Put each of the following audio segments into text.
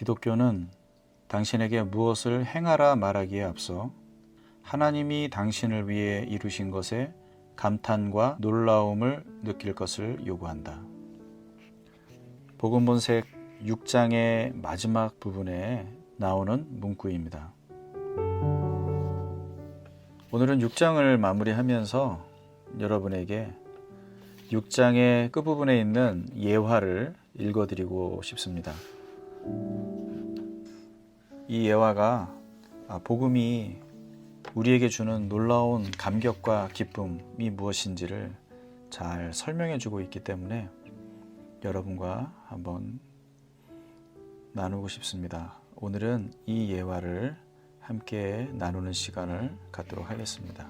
기독교는 당신에게 무엇을 행하라 말하기에 앞서 하나님이 당신을 위해 이루신 것에 감탄과 놀라움을 느낄 것을 요구한다. 복음본색 6장의 마지막 부분에 나오는 문구입니다. 오늘은 6장을 마무리하면서 여러분에게 6장의 끝부분에 있는 예화를 읽어드리고 싶습니다. 이 예화가 복음이 우리에게 주는 놀라운 감격과 기쁨이 무엇인지를 잘 설명해 주고 있기 때문에 여러분과 한번 나누고 싶습니다. 오늘은 이 예화를 함께 나누는 시간을 갖도록 하겠습니다.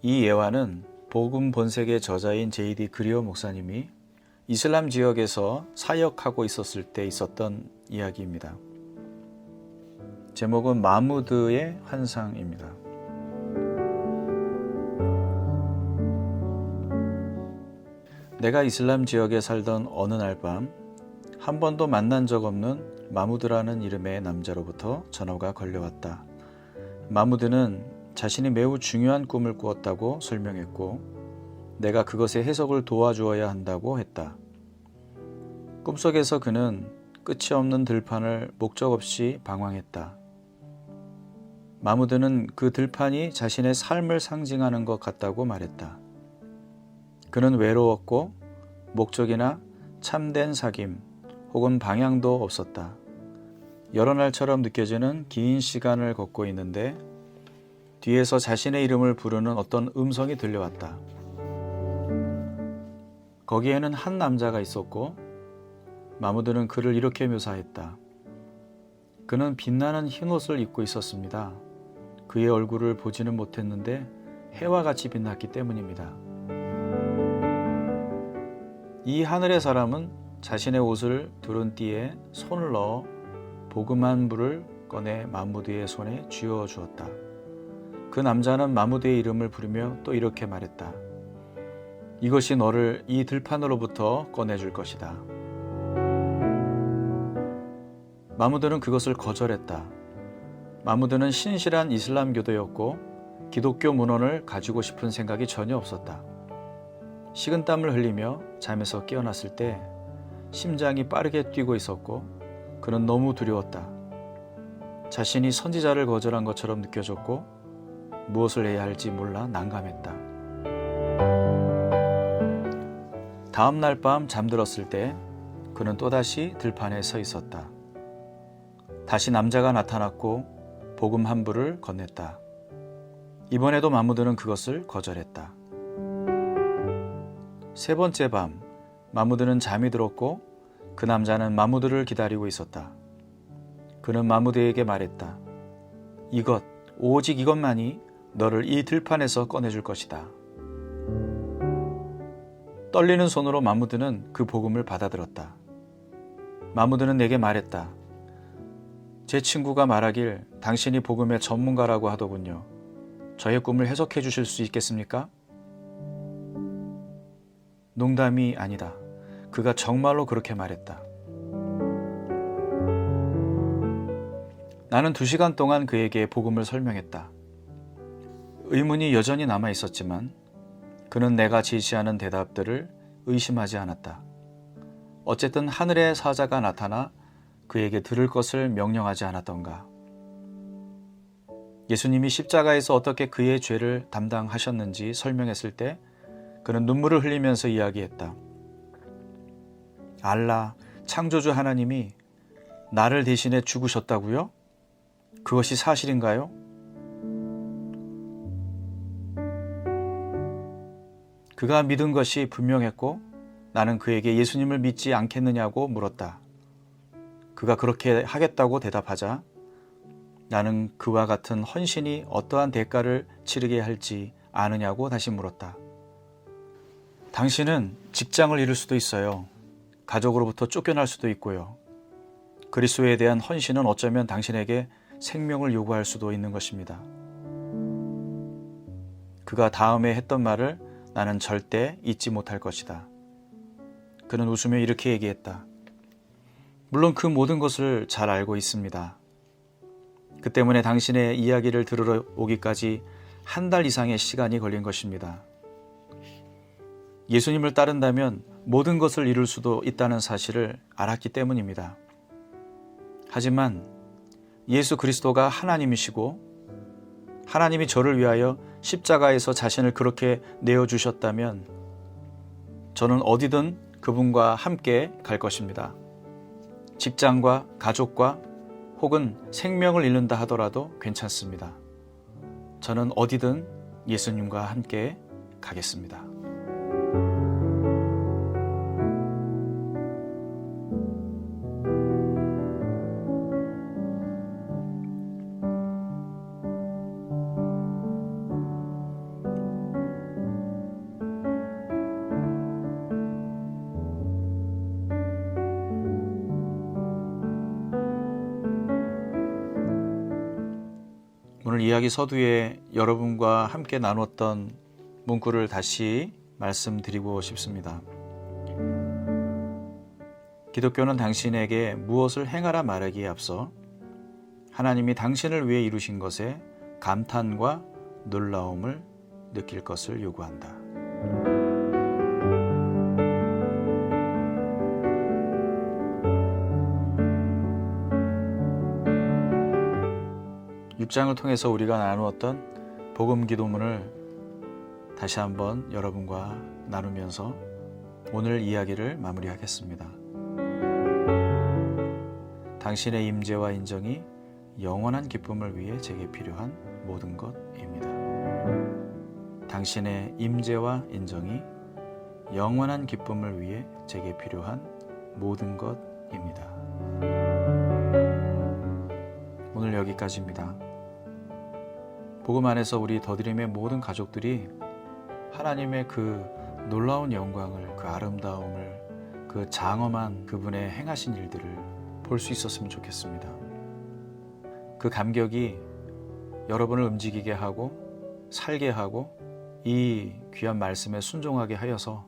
이 예화는 복음 본색의 저자인 J.D. 그리어 목사님이 이슬람 지역에서 사역하고 있었을 때 있었던 이야기입니다. 제목은 마무드의 환상입니다. 내가 이슬람 지역에 살던 어느 날 밤 한 번도 만난 적 없는 마무드라는 이름의 남자로부터 전화가 걸려왔다. 마무드는 자신이 매우 중요한 꿈을 꾸었다고 설명했고 내가 그것의 해석을 도와주어야 한다고 했다. 꿈속에서 그는 끝이 없는 들판을 목적 없이 방황했다. 마무드는 그 들판이 자신의 삶을 상징하는 것 같다고 말했다. 그는 외로웠고 목적이나 참된 사귐 혹은 방향도 없었다. 여러 날처럼 느껴지는 긴 시간을 걷고 있는데 뒤에서 자신의 이름을 부르는 어떤 음성이 들려왔다. 거기에는 한 남자가 있었고 마무드는 그를 이렇게 묘사했다. 그는 빛나는 흰옷을 입고 있었습니다. 그의 얼굴을 보지는 못했는데 해와 같이 빛났기 때문입니다. 이 하늘의 사람은 자신의 옷을 두른 띠에 손을 넣어 복음 한 부를 꺼내 마무드의 손에 쥐어 주었다. 그 남자는 마무드의 이름을 부르며 또 이렇게 말했다. 이것이 너를 이 들판으로부터 꺼내줄 것이다. 마무드는 그것을 거절했다. 마무드는 신실한 이슬람교도였고 기독교 문헌을 가지고 싶은 생각이 전혀 없었다. 식은땀을 흘리며 잠에서 깨어났을 때 심장이 빠르게 뛰고 있었고 그는 너무 두려웠다. 자신이 선지자를 거절한 것처럼 느껴졌고 무엇을 해야 할지 몰라 난감했다. 다음 날 밤 잠들었을 때 그는 또다시 들판에 서 있었다. 다시 남자가 나타났고 복음 한 부를 건넸다. 이번에도 마무드는 그것을 거절했다. 세 번째 밤 마무드는 잠이 들었고 그 남자는 마무드를 기다리고 있었다. 그는 마무드에게 말했다. 오직 이것만이 너를 이 들판에서 꺼내줄 것이다. 떨리는 손으로 마무드는 그 복음을 받아들었다. 마무드는 내게 말했다. 제 친구가 말하길 당신이 복음의 전문가라고 하더군요. 저의 꿈을 해석해 주실 수 있겠습니까? 농담이 아니다. 그가 정말로 그렇게 말했다. 나는 2시간 동안 그에게 복음을 설명했다. 의문이 여전히 남아 있었지만 그는 내가 제시하는 대답들을 의심하지 않았다. 어쨌든 하늘의 사자가 나타나 그에게 들을 것을 명령하지 않았던가. 예수님이 십자가에서 어떻게 그의 죄를 담당하셨는지 설명했을 때 그는 눈물을 흘리면서 이야기했다. 알라, 창조주 하나님이 나를 대신해 죽으셨다고요? 그것이 사실인가요? 그가 믿은 것이 분명했고 나는 그에게 예수님을 믿지 않겠느냐고 물었다. 그가 그렇게 하겠다고 대답하자 나는 그와 같은 헌신이 어떠한 대가를 치르게 할지 아느냐고 다시 물었다. 당신은 직장을 잃을 수도 있어요. 가족으로부터 쫓겨날 수도 있고요. 그리스도에 대한 헌신은 어쩌면 당신에게 생명을 요구할 수도 있는 것입니다. 그가 다음에 했던 말을 나는 절대 잊지 못할 것이다. 그는 웃으며 이렇게 얘기했다. 물론 그 모든 것을 잘 알고 있습니다. 그 때문에 당신의 이야기를 들으러 오기까지 한 달 이상의 시간이 걸린 것입니다. 예수님을 따른다면 모든 것을 이룰 수도 있다는 사실을 알았기 때문입니다. 하지만 예수 그리스도가 하나님이시고 하나님이 저를 위하여 십자가에서 자신을 그렇게 내어주셨다면 저는 어디든 그분과 함께 갈 것입니다. 직장과 가족과 혹은 생명을 잃는다 하더라도 괜찮습니다. 저는 어디든 예수님과 함께 가겠습니다. 오늘 이야기 서두에 여러분과 함께 나눴던 문구를 다시 말씀드리고 싶습니다. 기독교는 당신에게 무엇을 행하라 말하기에 앞서 하나님이 당신을 위해 이루신 것에 감탄과 놀라움을 느낄 것을 요구한다. 육장을 통해서 우리가 나누었던 복음 기도문을 다시 한번 여러분과 나누면서 오늘 이야기를 마무리하겠습니다. 당신의 임재와 인정이 영원한 기쁨을 위해 제게 필요한 모든 것입니다. 당신의 임재와 인정이 영원한 기쁨을 위해 제게 필요한 모든 것입니다. 오늘 여기까지입니다. 복음 안에서 우리 더드림의 모든 가족들이 하나님의 그 놀라운 영광을, 그 아름다움을, 그 장엄한 그분의 행하신 일들을 볼 수 있었으면 좋겠습니다. 그 감격이 여러분을 움직이게 하고 살게 하고 이 귀한 말씀에 순종하게 하여서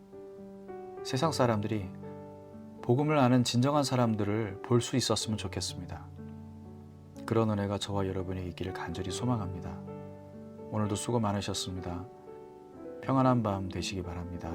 세상 사람들이 복음을 아는 진정한 사람들을 볼 수 있었으면 좋겠습니다. 그런 은혜가 저와 여러분이 있기를 간절히 소망합니다. 오늘도 수고 많으셨습니다. 평안한 밤 되시기 바랍니다.